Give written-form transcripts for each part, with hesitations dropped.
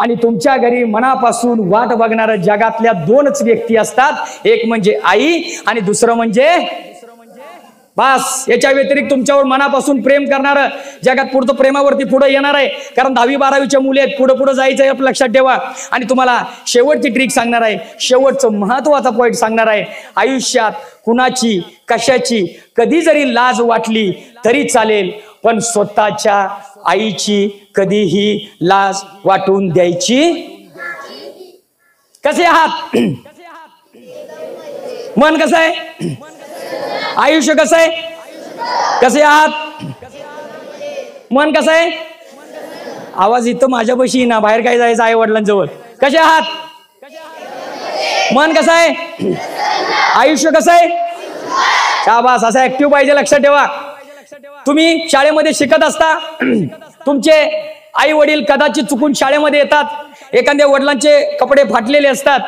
आणि तुमच्या घरी मनापासून वाट बघणाऱ्या जगातल्या दोनच व्यक्ती असतात, एक म्हणजे आई आणि दुसरं म्हणजे बस. याच्या व्यतिरिक्त तुमच्यावर मनापासून प्रेम करणारं जगात पुढचं प्रेमावरती पुढे येणार आहे. कारण 10वी-12वीच्या मुली आहेत, पुढे पुढे जायचं आहे, लक्षात ठेवा. आणि तुम्हाला शेवटची ट्रिक सांगणार आहे, शेवटचं महत्वाचा पॉईंट सांगणार आहे. आयुष्यात कुणाची कशाची कधी जरी लाज वाटली तरी चालेल, पण स्वतःच्या आईची कधीही लाज वाटून द्यायची. कसे आहात? मन कसं आहे? आयुष्य कसं आहे? कसे आहात? मन कसं आहे? आवाज इथं माझ्यापाशी ना, बाहेर काय जायचं आई वडिलांजवळ. कसे आहात? मन कसं आहे? आयुष्य कसं आहे? शाबास, असं ऍक्टिव्ह पाहिजे. लक्षात ठेवा, तुम्ही शाळेमध्ये शिकत असता, तुमचे आई वडील कदाचित चुकून शाळेमध्ये येतात, एखाद्या वडिलांचे कपडे फाटलेले असतात,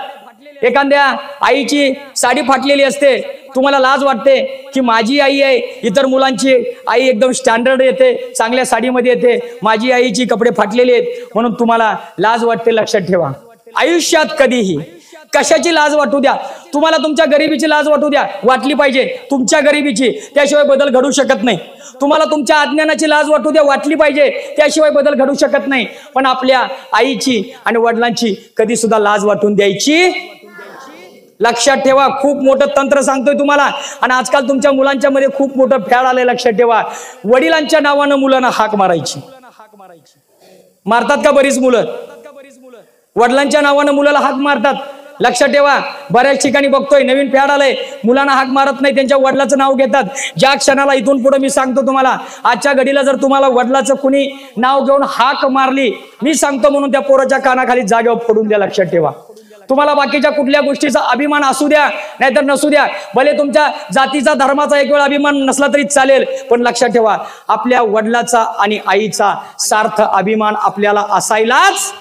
एखाद्या आईची साडी फाटलेली असते. तुम्हाला लाज वाटते की माझी आई आहे, इतर मुलांची आई एकदम स्टँडर्ड येते, चांगल्या साडीमध्ये येते, माझी आईची कपडे फाटलेले आहेत म्हणून तुम्हाला लाज वाटते. लक्षात ठेवा, आयुष्यात कधीही कशाची लाज वाटू द्या, तुम्हाला तुमच्या गरिबीची लाज वाटू द्या, वाटली पाहिजे तुमच्या गरिबीची, त्याशिवाय बदल घडू शकत नाही. तुम्हाला तुमच्या अज्ञानाची लाज वाटू द्या, वाटली पाहिजे, त्याशिवाय बदल घडू शकत नाही. पण आपल्या आईची आणि वडिलांची कधी सुद्धा लाज वाटून द्यायची. लक्षात ठेवा, खूप मोठं तंत्र सांगतोय तुम्हाला. आणि आजकाल तुमच्या मुलांच्या मध्ये खूप मोठं फॅड आलंय. लक्षात ठेवा, वडिलांच्या नावानं मुलांना हाक मारायची. मारतात का बरीच मुलं? वडिलांच्या नावानं मुलाला हाक मारतात. लक्षात ठेवा, बऱ्याच ठिकाणी बघतोय नवीन फॅड आलंय, मुलांना हाक मारत नाही, त्यांच्या वडिलाचं नाव घेतात. ज्या क्षणाला इथून पुढे मी सांगतो तुम्हाला, आजच्या घडीला जर तुम्हाला वडिलाचं कुणी नाव घेऊन हाक मारली, मी सांगतो म्हणून त्या पोराच्या कानाखाली जागेवर फोडून द्या. लक्षात ठेवा, तुम्हाला बाकीच्या कुठल्या गोष्टीचा अभिमान असू द्या नाहीतर नसू द्या, भले तुमच्या जातीचा धर्माचा एक वेळ अभिमान नसला तरी चालेल, पण लक्षात ठेवा आपल्या वडिलाचा आणि आईचा सार्थ अभिमान आपल्याला असायलाच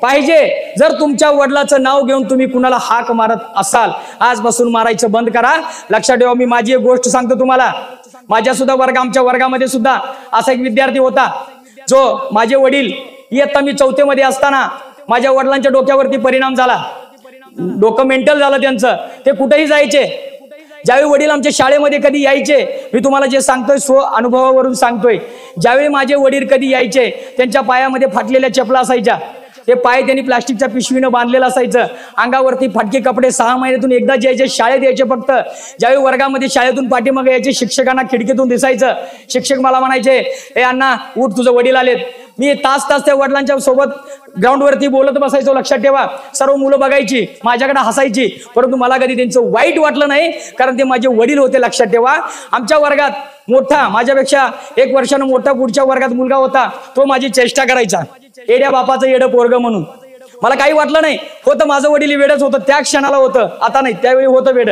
पाहिजे. जर तुमच्या वडिलाचं नाव घेऊन तुम्ही कुणाला हाक मारत असाल, आजपासून मारायचं बंद करा. लक्षात ठेवा, मी माझी एक गोष्ट सांगतो तुम्हाला. माझ्या सुद्धा आमच्या वर्गामध्ये सुद्धा असा एक विद्यार्थी होता, जो माझे वडील इयत्ता मी 4थी मध्ये असताना माझ्या वडिलांच्या डोक्यावरती परिणाम झाला, डोकं मेंटल झालं त्यांचं. ते कुठेही जायचे, ज्यावेळी वडील आमच्या शाळेमध्ये कधी यायचे, मी तुम्हाला जे सांगतोय स्व अनुभवावरून सांगतोय, ज्यावेळी माझे वडील कधी यायचे, त्यांच्या पायामध्ये फाटलेल्या चपला असायच्या, ते पाय त्यांनी प्लास्टिकच्या पिशवीनं बांधलेलं असायचं, अंगावरती फाटके कपडे, 6 महिन्यातून एकदा यायचे, शाळेत यायचे फक्त. ज्यावेळी वर्गामध्ये शाळेतून पाठीमागे यायचे, शिक्षकांना खिडकीतून दिसायचं. शिक्षक मला म्हणायचे, ए अण्णा उठ, तुझं वडील आलेत. मी तास त्या वडिलांच्या सोबत ग्राउंडवरती बोलत बसायचो. लक्षात ठेवा, सर्व मुलं बघायची, माझ्याकडे हसायची, परंतु मला कधी त्यांचं वाईट वाटलं नाही, कारण ते माझे वडील होते. लक्षात ठेवा, आमच्या वर्गात मोठा, माझ्यापेक्षा 1 वर्षानं मोठा पुढच्या वर्गात मुलगा होता, तो माझी चेष्टा करायचा, एड्या बापाचं येडं पोरग म्हणून. मला काही वाटलं नाही, होतं माझं वडील वेडच होतं, त्या क्षणाला होतं, आता नाही, त्यावेळी होतं वेड.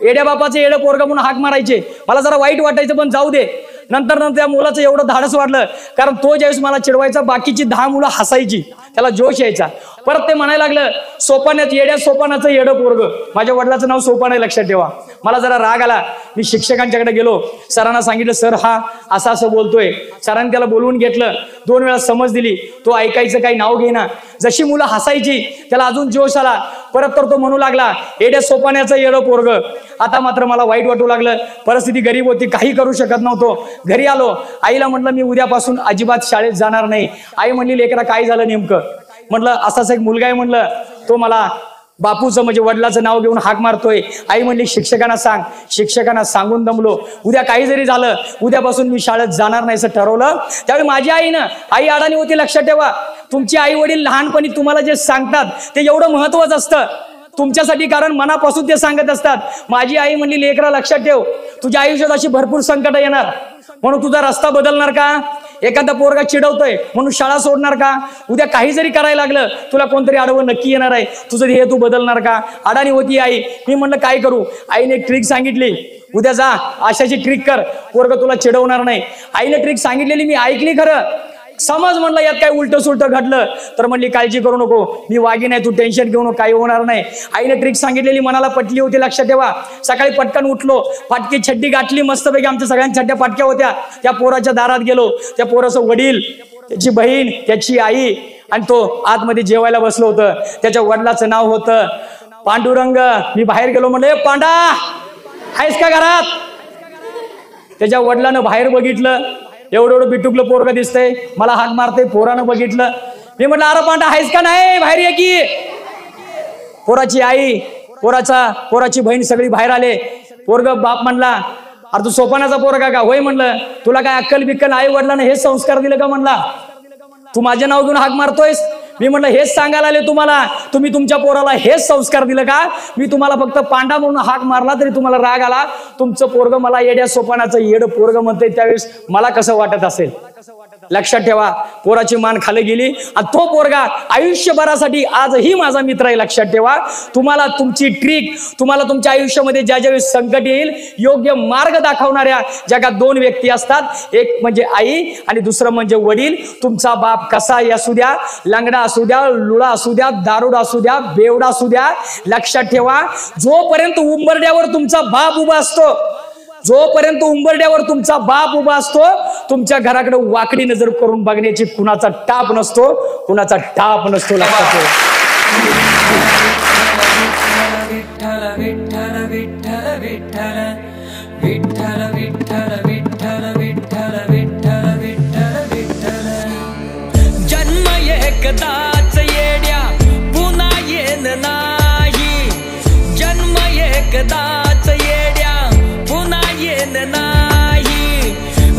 एड्या बापाचं येडं पोरग म्हणून हाक मारायचे. मला जरा वाईट वाटायचं, पण जाऊ दे. नंतर त्या मुलाचं एवढं धाडस वाढलं, कारण तो ज्यावेळेस मला चिडवायचा, बाकीची 10 मुलं हसायची, त्याला जोश यायचा. परत ते म्हणायला लागलं, सोपान्यात येड्या सोपानाचं येडं पोरग. माझ्या वडिलाचं नाव सोपान आहे. लक्षात ठेवा, मला जरा राग आला, मी शिक्षकांच्याकडे गेलो, सरांना सांगितलं, सर हा असं असं बोलतोय. सरांनी त्याला बोलवून घेतलं, 2 वेळा समज दिली, तो ऐकायचं काही नाव घेना. जशी मुलं हसायची, त्याला अजून जोश आला. परत तर तो म्हणू लागला, येड्या सोपान्याचं येडं पोरग. आता मात्र मला वाईट वाटू लागलं, परिस्थिती गरीब होती, काही करू शकत नव्हतो. घरी आलो, आईला म्हटलं मी उद्यापासून अजिबात शाळेत जाणार नाही. आई म्हणली, लेकरा काय झालं नेमकं? म्हटलं असाच एक मुलगा आहे, म्हणलं तो मला बापूचं म्हणजे वडिलाचं नाव घेऊन हाक मारतोय. आई म्हणली शिक्षकांना सांग. शिक्षकांना सांगून दमलो, उद्या काही जरी झालं, उद्यापासून मी शाळेत जाणार नाही असं ठरवलं. त्यावेळी माझी आई अडाणी होती. लक्षात ठेवा, तुमची आई वडील लहानपणी तुम्हाला जे सांगतात ते एवढं महत्वाचं असतं तुमच्यासाठी, कारण मनापासून ते सांगत असतात. माझी आई म्हणली, लेकरा लक्षात ठेव, तुझ्या आयुष्यात अशी भरपूर संकट येणार, म्हणून तुझा रस्ता बदलणार का? एखादा पोरगा चिडवतोय म्हणून शाळा सोडणार का? उद्या काही जरी करायला लागलं, तुला कोणतरी आडवं नक्की येणार आहे, तुझं ध्येय तू बदलणार का? अडाणी होती आई. मी म्हणलं काय करू? आईने एक ट्रिक सांगितली, उद्या जा अशाची ट्रिक कर, पोरगा तुला चिडवणार नाही. आईने ट्रिक सांगितलेली मी ऐकली खरं. समज म्हणलं यात काय उलट सुलट घडलं तर म्हणली काळजी करू नको, मी वागी नाही, तू टेन्शन घेऊ नको, काही होणार नाही. आईने ट्रिक सांगितलेली मनाला पटली होती. लक्षात ठेवा, सकाळी पटकन उठलो, फाटकी छड्डी गाठली मस्तपैकी, आमच्या सगळ्यांच्या छड्ड्या फाटक्या होत्या. त्या पोराच्या दारात गेलो, त्या पोराचं वडील त्याची बहीण, त्याची आई, आणि तो आतमध्ये जेवायला बसलो होतं. त्याच्या वडिलाचं नाव होतं पांडुरंग. मी बाहेर गेलो, म्हणलं पांडा आहेस का घरात? त्याच्या वडिलानं बाहेर बघितलं, एवढं एवढं बिटुकलं पोरग दिसतंय, मला हाक मारते. पोरानं बघितलं, मी म्हटलं अरे पांडा आहेस का नाही, बाहेर ये की. पोराची आई, पोराची बहीण सगळी बाहेर आले. पोरग बाप म्हणला अरे तू सोपानाचा पोरगा का? होय म्हणलं. तुला काय अक्कल बिक्कल आई वडिलांना हेच संस्कार दिले का म्हणला? तू माझे नाव घेऊन हाक मारतोयस? मी म्हटलं हेच सांगायला आले तुम्हाला, तुम्ही तुमच्या पोराला हेच संस्कार दिलं का? मी तुम्हाला फक्त पांडा म्हणून हाक मारला तरी तुम्हाला राग आला. तुमचं पोरग मला येड्या सोपानाचं येड पोरग म्हणतंय, त्यावेळेस मला कसं वाटत असेल? लक्षात ठेवा, पोराची मान खाली गेली आणि तो पोरगा आयुष्यभरासाठी आजही माझा मित्र आहे. लक्षात ठेवा, तुम्हाला तुमची ट्रिक, तुम्हाला तुमच्या आयुष्यामध्ये ज्या ज्यावेळेस संकट येईल, योग्य मार्ग दाखवणाऱ्या जगात दोन व्यक्ती असतात. एक म्हणजे आई आणि दुसरं म्हणजे वडील. तुमचा बाप कसाही असू द्या, लंगडा असू द्या, लुळा असू द्या, दारुड असू द्या, बेवडा असू द्या, लक्षात ठेवा, जोपर्यंत उंबरड्यावर तुमचा बाप उभा असतो, जोपर्यंत उंबरड्यावर तुमचा बाप उभा असतो, तुमच्या घराकडे वाकडी नजर करून बघण्याची कुणाचा टाप नसतो, कुणाचा टाप नसतो. लक्षात ठेवा. विठ्ठल विठ्ठल विठ्ठल विठ्ठल विठ्ठल विठ्ठल विठ्ठल विठ्ठल विठ्ठल विठ्ठल विठ्ठल. जन्म एकदाच येड्या पुन्हा येन नाही, जन्म एकदाच येड्या पुन्हा येन नाही,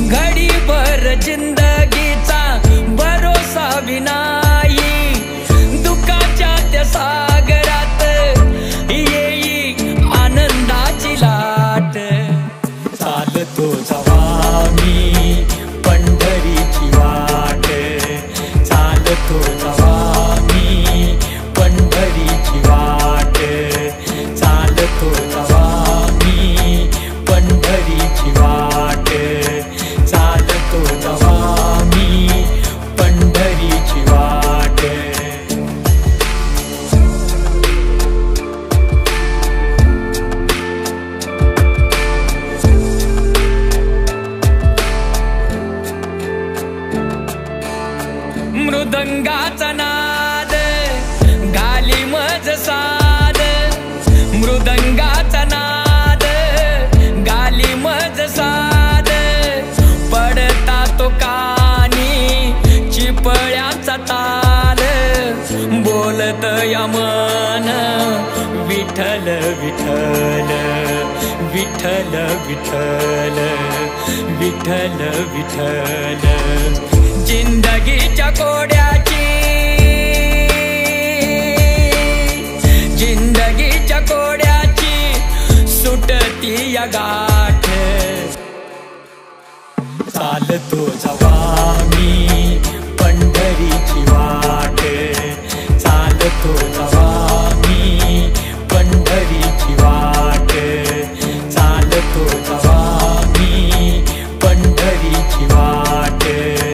घडीभर जिंदगीचा भरोसा विनाही, दुःखाच्या त्या सागरात येई आनंदाची लाट. चालतो जावा मी पंढरीची वाट, चालतो जावा मी पंढरीची वाट, चालतो जावा मी पंढरीची वाट, चालतो जावा मी पंढरीची वाट. मृदंगाचा नाद घाली मज साद, मृदंगाचा नाद घाली मज साद, पडता तो कानी चिपळ्याचा ताल, बोलत यमन विठ्ठल विठ्ठल विठ्ठल विठ्ठल विठ्ठल विठ्ठल. जिंदगीच्या कोड्याची, जिंदगीच्या कोड्याची सुटती या गाठ, चालतो जावा